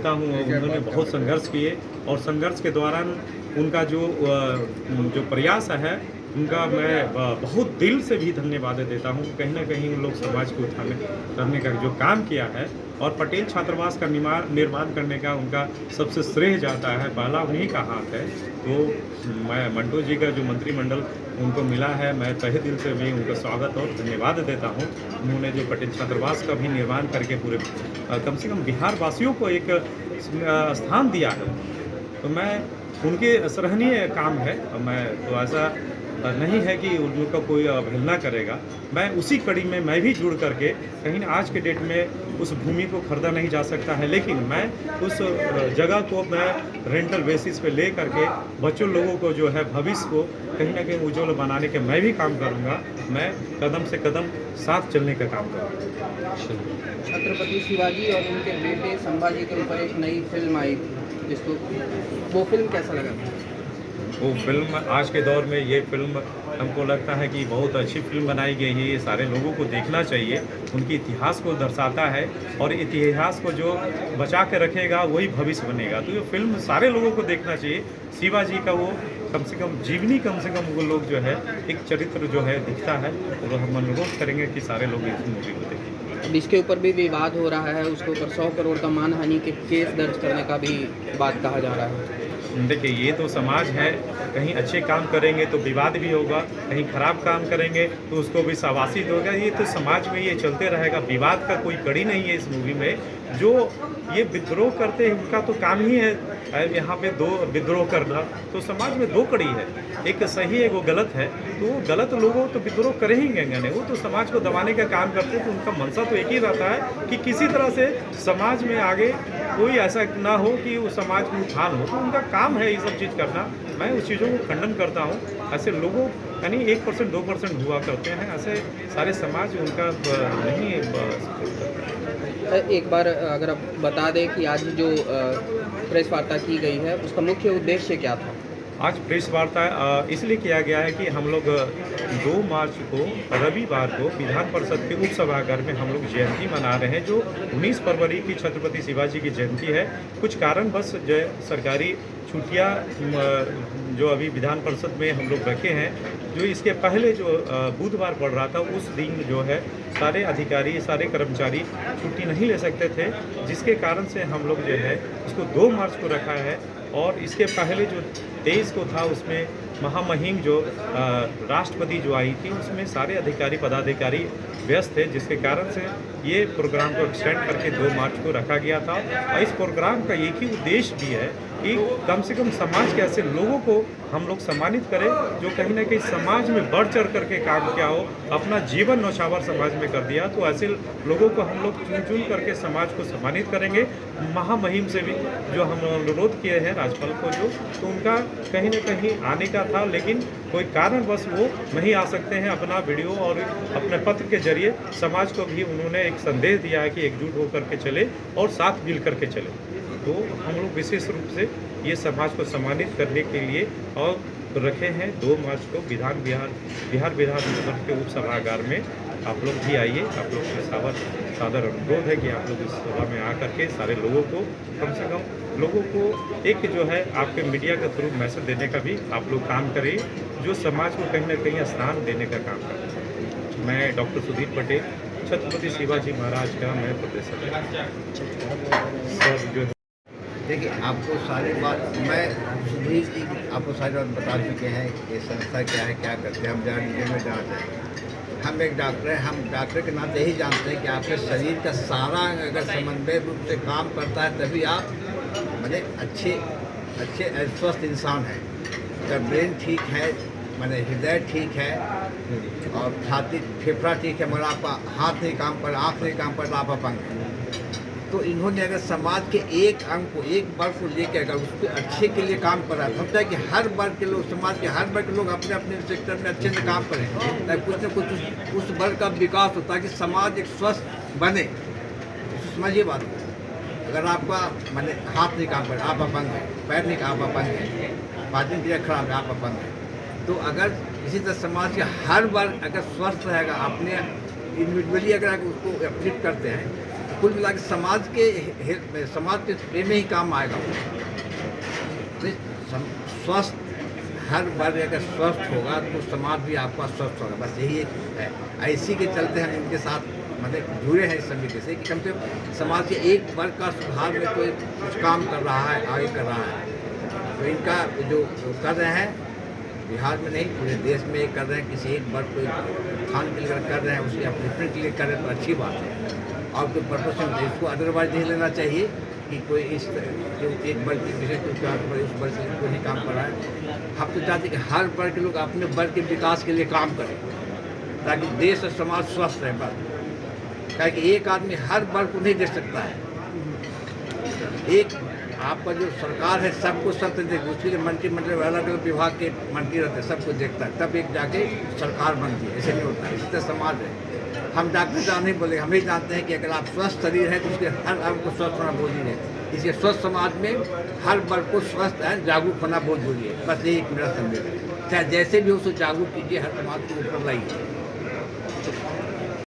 देता हूँ। उन्होंने बहुत संघर्ष किए और संघर्ष के दौरान उनका जो प्रयास है उनका मैं बहुत दिल से भी धन्यवाद देता हूँ। कहीं न कहीं उन लोग समाज को उत्थान करने का जो काम किया है और पटेल छात्रावास का निर्माण करने का उनका सबसे श्रेय जाता है, पहला उन्हीं का हाथ है। तो मैं मंटू जी का जो मंत्रिमंडल उनको मिला है, मैं तहे दिल से भी उनका स्वागत और धन्यवाद देता हूँ। उन्होंने जो पटेल छात्रावास का भी निर्माण करके पूरे कम से कम बिहार वासियों को एक स्थान दिया है, तो मैं उनके सराहनीय काम है। मैं तो ऐसा नहीं है कि उन लोग का कोई अवहेलना करेगा। मैं उसी कड़ी में मैं भी जुड़ करके कहीं आज के डेट में उस भूमि को खरीदा नहीं जा सकता है, लेकिन मैं उस जगह को मैं रेंटल बेसिस पे ले करके बच्चों लोगों को जो है भविष्य को कहीं ना कहीं उज्ज्वल बनाने के मैं भी काम करूँगा। मैं कदम से कदम साथ चलने का काम करूँगा। छत्रपति शिवाजी और उनके बेटे संभाजी के ऊपर एक नई फिल्म आई थी, जिसको वो फिल्म कैसा लगा? वो फिल्म आज के दौर में ये फिल्म हमको लगता है कि बहुत अच्छी फिल्म बनाई गई है। ये सारे लोगों को देखना चाहिए। उनके इतिहास को दर्शाता है और इतिहास को जो बचा के रखेगा वही भविष्य बनेगा। तो ये फिल्म सारे लोगों को देखना चाहिए। शिवाजी का वो कम से कम जीवनी कम से कम वो लोग जो है एक चरित्र जो है दिखता है, और हम अनुरोध करेंगे कि सारे लोग इस मूवी को देखें। अब इसके ऊपर भी विवाद हो रहा है, उसके ऊपर 100 करोड़ का मानहानि के केस दर्ज करने का भी बात कहा जा रहा है। देखिए, ये तो समाज है, कहीं अच्छे काम करेंगे तो विवाद भी होगा, कहीं खराब काम करेंगे तो उसको भी शाबाशी होगा। ये तो समाज में ये चलते रहेगा। विवाद का कोई कड़ी नहीं है इस मूवी में। जो ये विद्रोह करते हैं उनका तो काम ही है यहाँ पे दो विद्रोह करना। तो समाज में दो कड़ी है, एक सही है वो गलत है। तो गलत लोगों तो विद्रोह करेंगे नहीं, वो तो समाज को दबाने का काम करते हैं। तो उनका मंशा तो एक ही रहता है कि किसी तरह से समाज में आगे कोई ऐसा ना हो कि वो समाज में उत्थान हो। तो उनका काम है ये सब चीज़ करना। मैं उस चीज़ों को खंडन करता हूँ। ऐसे लोगों यानी 1% 2% हुआ करते हैं, ऐसे सारे समाज उनका नहीं एक बार अगर आप बता दें कि आज जो प्रेस वार्ता की गई है उसका मुख्य उद्देश्य क्या था? आज प्रेस वार्ता इसलिए किया गया है कि हम लोग 2 मार्च को रविवार को विधान परिषद के उप सभागार में हम लोग जयंती मना रहे हैं, जो 19 फरवरी की छत्रपति शिवाजी की जयंती है। कुछ कारणवश जो सरकारी छुट्टियां जो अभी विधान परिषद में हम लोग रखे हैं, जो इसके पहले जो बुधवार पड़ रहा था उस दिन जो है सारे अधिकारी सारे कर्मचारी छुट्टी नहीं ले सकते थे, जिसके कारण से हम लोग जो है उसको 2 मार्च को रखा है। और इसके पहले जो 23 को था उसमें महामहिम जो राष्ट्रपति जो आई थी उसमें सारे अधिकारी पदाधिकारी व्यस्त थे, जिसके कारण से ये प्रोग्राम को एक्सटेंड करके 2 मार्च को रखा गया था। और इस प्रोग्राम का एक ही उद्देश्य भी है कि कम से कम समाज के ऐसे लोगों को हम लोग सम्मानित करें जो कहीं ना कहीं समाज में बढ़ चढ़ करके काम किया हो, अपना जीवन नौछावर समाज में कर दिया। तो ऐसे लोगों को हम लोग चुन चुन करके समाज को सम्मानित करेंगे। महामहिम से भी जो हम अनुरोध किए हैं राज्यपाल को जो, तो उनका कहीं ना कहीं आने का था, लेकिन कोई कारणवश वो नहीं आ सकते हैं। अपना वीडियो और अपने पत्र के जरिए समाज को भी उन्होंने एक संदेश दिया है कि एकजुट होकर के चले और साथ मिल करके चले। तो हम लोग विशेष रूप से ये समाज को सम्मानित करने के लिए और रखे हैं 2 मार्च को बिहार विधान परिषद के उप सभागार में। आप लोग भी आइए। आप लोग से सादर अनुरोध है कि आप लोग इस सभा में आकर के सारे लोगों को कम से कम लोगों को एक जो है आपके मीडिया के थ्रू मैसेज देने का भी आप लोग काम करें, जो समाज को कहीं ना कहीं स्थान देने का काम करें। मैं डॉक्टर सुधीर पटेल, छत्रपति शिवाजी महाराज का मैं प्रोफेसर जो देखिए, आपको सारी बात मैं सुधीर जी आपको सारी बात बता चुके हैं कि संस्था क्या है, क्या करते हैं। हम ज़्यादा डिटेल में जाना चाहेंगे। हम एक डॉक्टर हैं, हम डॉक्टर के नाते यही जानते हैं कि आपके शरीर का सारा अगर समन्वय रूप से काम करता है तभी आप माने अच्छे स्वस्थ इंसान हैं। अगर ब्रेन ठीक है, माने हृदय ठीक है और छाती फेफड़ा ठीक है, मगर आपका हाथ नहीं काम पर, आँख नहीं काम पर, आप अपंग हैं। तो इन्होंने अगर समाज के एक अंग को, एक वर्ग को लेकर अगर उसको अच्छे के लिए काम कर रहा है, समझता है कि हर वर्ग के लोग, समाज के हर वर्ग के लोग अपने अपने सेक्टर में अच्छे से काम करें, ताकि कुछ न कुछ उस वर्ग का विकास हो, ताकि समाज एक स्वस्थ बने। समझिए बात को। अगर आपका माने हाथ नहीं काम कर, आप अपंग हैं, पैर नहीं, आप अपंग हैं, पाचन क्रिया खराब है, आप अपंग हैं। तो अगर इसी तरह समाज के हर वर्ग अगर स्वस्थ रहेगा, अपने इंडिविजुअली अगर उसको एप्लिफ्ट करते हैं, कुल मिला के समाज के प्रेम में ही काम आएगा। तो स्वस्थ हर वर्ग अगर स्वस्थ होगा तो समाज भी आपका स्वस्थ होगा, बस यही एक है। इसी के चलते हम इनके साथ मतलब जुड़े हैं इस समिति से कि कम से कम समाज के एक वर्ग का सुधार में कोई कुछ काम कर रहा है, आगे कर रहा है। तो इनका जो कर रहे हैं बिहार में नहीं पूरे देश में कर रहे हैं, किसी एक वर्ग को उत्थान के लिए कर रहे हैं, उसके अपलिफ्टमेंट के लिए कर रहे हैं तो अच्छी बात है। और कोई पर्पज से इसको अदरवाइज नहीं लेना चाहिए कि कोई इस जो एक वर्ग के विषय को क्या उस वर्ग के लिए कोई नहीं काम कर रहा है। हम तो चाहते हैं कि हर वर्ग के लोग अपने वर्ग के विकास के लिए काम करें ताकि देश और समाज स्वस्थ रहे। बस क्या कि एक आदमी हर वर्ग को नहीं देख सकता है। एक आपका जो सरकार है सबको सब देखे, उसके लिए मंत्रिमंडल अलग अलग विभाग के मंत्री रहते हैं, सबको देखता है, तब एक जाके सरकार बनती है। ऐसे नहीं होता है। इसी तरह समाज है। हम डॉक्टर साहब नहीं बोले, हम ही जानते हैं कि अगर आप स्वस्थ शरीर है तो उसके हर अंग को स्वस्थ होना बहुत जरूरी है। इसलिए स्वस्थ समाज में हर वर्ग को स्वस्थ है जागरूक होना बहुत जरूरी है। बस यही एक मेरा संदेश है। चाहे जैसे भी हो उसको जागरूक कीजिए, हर समाज को ऊपर लाइए।